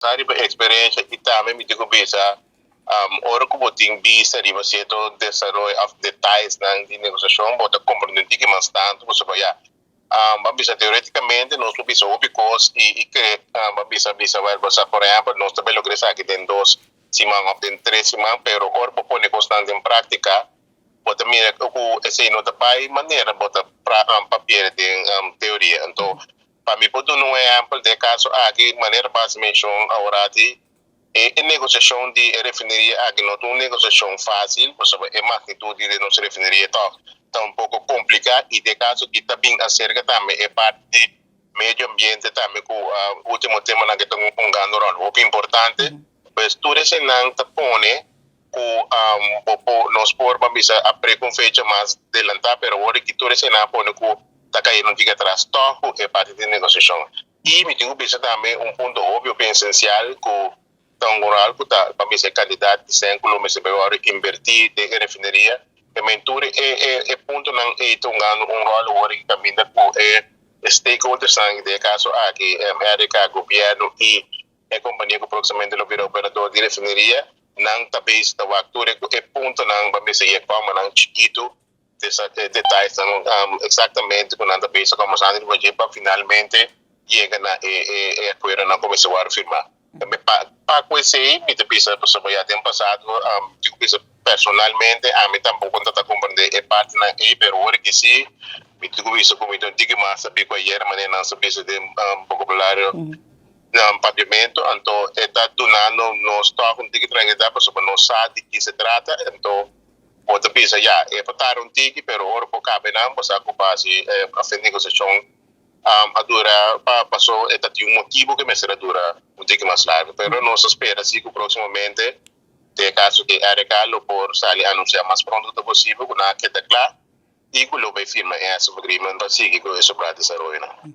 Sabe a experiência e também me digo bisa ora como tem vista de você todo desenvolvimento of detalhes na negociação, bota compreender que mais tanto você vai bisa teoreticamente nós bisa because e que bisa vai você por exemplo nós também logramos aqui tem dois semana ou tem três semana, pero ora por pôr constante em prática bota mira o esse não tá pai maneira bota para papel tem teoria então para mim pode um exemplo de caso aqui maneira basicamente agora de e negociação de refineria aqui não é uma negociação fácil porque é magnitude de nossa refineria tá um pouco complicado e de caso que também acerca também é parte de meio ambiente também com o último tema na que estamos pongando o que é importante pois tudo esse não tá pone nós por bisa a preconfeita mais adelantar, pero agora que tudo esse não pone com tá caindo fica atrás toco é parte de negociação e me digo bisa também ponto óbvio que é essencial com tão rural que tá para ser candidato de 100 km agora invertir de refineria e menture é ponto não é tongando rol agora que caminha com stakeholders de caso aqui América governo e a companhia que proximamente lo vira operador de refineria não também está o ator é ponto não para ser é como não chiquito detalhes exatamente quando anda pensa como sabe para finalmente chega na acordo na começar a firmar também para conhecer me pensa para já tem passado digo pensa personalmente a mim tampouco não está compreender é parte na pero agora que sim me digo isso como então digo mas saber qual era maneira não saber se tem vocabulário pavimento, então está donando nos toques um ticket tranquilidade para não saber de que se trata, então pode pensar já é para um ticket, pero agora por cabe não, para ocupar se a negociação a dura passou está de motivo que me será dura um ticket mais largo, pero nós espera se que proximamente de caso que a recalo por sair anunciar mais pronto possível, com a que está claro e que lo vai firmar esse agreement para seguir com esse para desarrollo.